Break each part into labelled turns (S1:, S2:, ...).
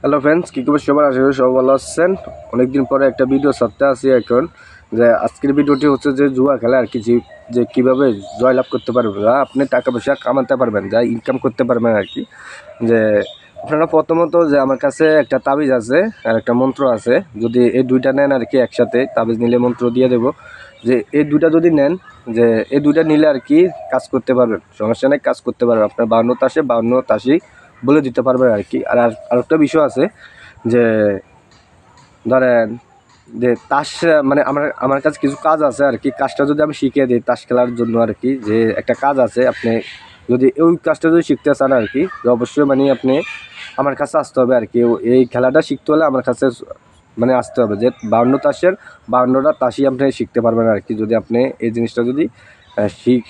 S1: Hello friends, কী খবর সবার? আশা করি সবাই ভালো আছেন। অনেকদিন পরে একটা ভিডিও ছাড়তে আসি এখন। যে আজকের ভিডিওটি হচ্ছে যে জুয়া খেলা আর কি, যে কীভাবে জয়লাভ করতে পারবেন, আপনি টাকা পয়সা কামাতে পারবেন, যা ইনকাম করতে পারবেন আর কি। যে আপনারা প্রথমত যে আমার কাছে একটা তাবিজ আছে আর একটা মন্ত্র আছে, যদি এই দুইটা নেন আর কি একসাথে, তাবিজ নিলে মন্ত্র দিয়ে দেবো। যে এই দুইটা যদি নেন, যে এই দুইটা নিলে আর কি কাজ করতে পারবেন, সমস্যা নেই, কাজ করতে পারবেন। আপনার 52 তাসই বলে দিতে পারবেন আর কি। আর আরেকটা বিষয় আছে যে ধরেন যে তাস, মানে আমার কাছে কিছু কাজ আছে আর কি। কাজটা যদি আমি শিখিয়ে দিই তাস খেলার জন্য আর কি, যে একটা কাজ আছে, আপনি যদি ওই কাজটা যদি শিখতে চান আর কি, অবশ্যই মানে আপনি আমার কাছে আসতে হবে আর কি। এই খেলাটা শিখতে হলে আমার কাছে মানে আসতে হবে। যে 52 তাসের 52টা তাসই আপনি শিখতে পারবেন আর কি, যদি আপনি এই জিনিসটা যদি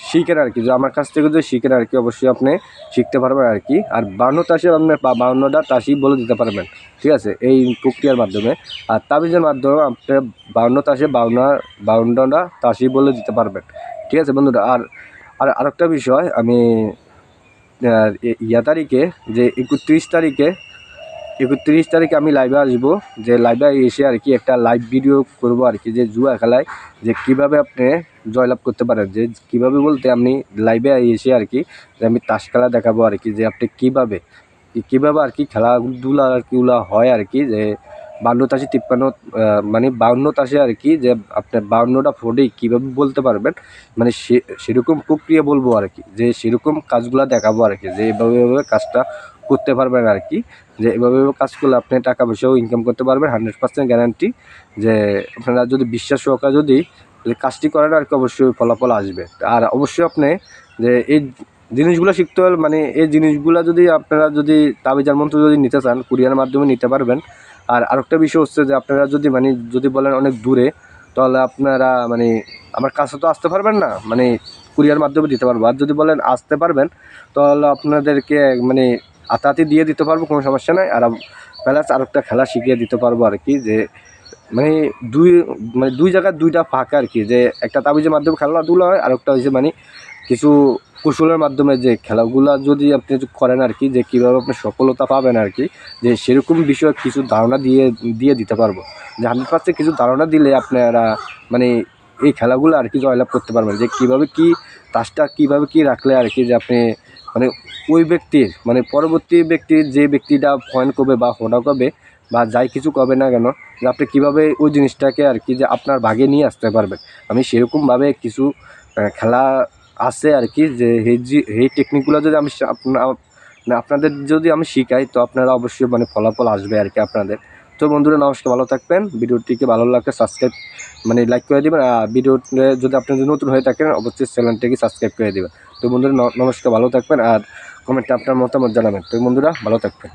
S1: শিখেন আর কি। যদি আমার কাছ থেকে যদি শিখেন আর কি, অবশ্যই আপনি শিখতে পারবেন আর কি। আর 52 তাসের আপনি 52টা তাসই বলে দিতে পারবেন, ঠিক আছে, এই প্রক্রিয়ার মাধ্যমে। আর তাবিজের মাধ্যমে আপনি 52 তাসে 52টা তাসই বলে দিতে পারবেন, ঠিক আছে বন্ধুরা। আর আরেকটা বিষয়, আমি তারিখে যে 31 তারিখে আমি লাইভে আসবো। যে লাইভে এসে আর কি একটা লাইভ ভিডিও করব আর কি, যে জুয়া খেলায় যে কীভাবে আপনি জয়লাভ করতে পারেন। যে কীভাবে বলতে, আপনি লাইভে এসে আর কি যে আমি তাস খেলা দেখাবো আর কি, যে আপনি কীভাবে আর কি খেলাধুলা আর কি হয় আর কি। যে 52 তাসে 53 মানে 52 তাসে আর কি, যে আপনার 52টা ফোর্ডেই কীভাবে বলতে পারবেন, মানে সেরকম প্রক্রিয়া বলবো আর কি। যে সেরকম কাজগুলো দেখাবো আর কি, যে এভাবে কাজটা করতে পারবেন আর কি। যে এভাবে কাজ করলে আপনি টাকা পয়সাও ইনকাম করতে পারবেন, 100% গ্যারান্টি। যে আপনারা যদি বিশ্বাস সহকারে যদি কাজটি করেন আর কি, অবশ্যই ফলাফল আসবে। আর অবশ্যই আপনি যে এই জিনিসগুলো শিখতে হলে, মানে এই জিনিসগুলো যদি আপনারা যদি তাবিজার মন্ত্র যদি নিতে চান, কুরিয়ারের মাধ্যমে নিতে পারবেন। আর আরেকটা বিষয় হচ্ছে যে আপনারা যদি যদি বলেন অনেক দূরে, তাহলে আপনারা মানে আমার কাছে তো আসতে পারবেন না, মানে কুরিয়ার মাধ্যমে দিতে পারবো। আর যদি বলেন আসতে পারবেন, তাহলে আপনাদেরকে মানে হাতাহাতি দিয়ে দিতে পারবো, কোনো সমস্যা নাই। আর প্লাস আরেকটা খেলা শিখিয়ে দিতে পারবো আর কি। যে মানে দুই জায়গায় দুইটা ফাঁকা আর কি। যে একটা তাবিজের মাধ্যমে খেলাধুলা হয়, আরেকটা হয়েছে মানে কিছু কৌশলের মাধ্যমে যে খেলাগুলা যদি আপনি করেন আর কি, যে কীভাবে আপনি সফলতা পাবেন আর কি। যে সেরকম বিষয়ে কিছু ধারণা দিয়ে দিতে পারবো। যে 100% কিছু ধারণা দিলে আপনারা মানে এই খেলাগুলো আর কি জয়লাভ করতে পারবেন। যে কীভাবে কি তাসটা কীভাবে কি রাখলে আর কি, যে আপনি মানে ওই ব্যক্তির মানে পরবর্তী ব্যক্তির, যে ব্যক্তিটা পয়েন্ট করবে বা হোনা করবে বা যাই কিছু করবে না কেন, যে আপনি কীভাবে ওই জিনিসটাকে আর কি যে আপনার ভাগে নিয়ে আসতে পারবেন। আমি সেরকমভাবে কিছু খেলা আছে আর কি। যে এই টেকনিকগুলো যদি আমি আপনাদের যদি আমি শিখাই, তো আপনারা অবশ্যই মানে ফলাফল আসবে আর কি আপনাদের। তো বন্ধুরা নমস্কার, ভালো থাকবেন। ভিডিওটিকে ভালো লাগলে সাবস্ক্রাইব মানে লাইক করে দেবেন। আর ভিডিওতে যদি আপনি নতুন হয়ে থাকেন, অবশ্যই চ্যানেলটিকে সাবস্ক্রাইব করে দেবেন। তো বন্ধুরা নমস্কার, ভালো থাকবেন। আর কমেন্টে আপনার মতামত জানাবেন। তো বন্ধুরা ভালো থাকবেন।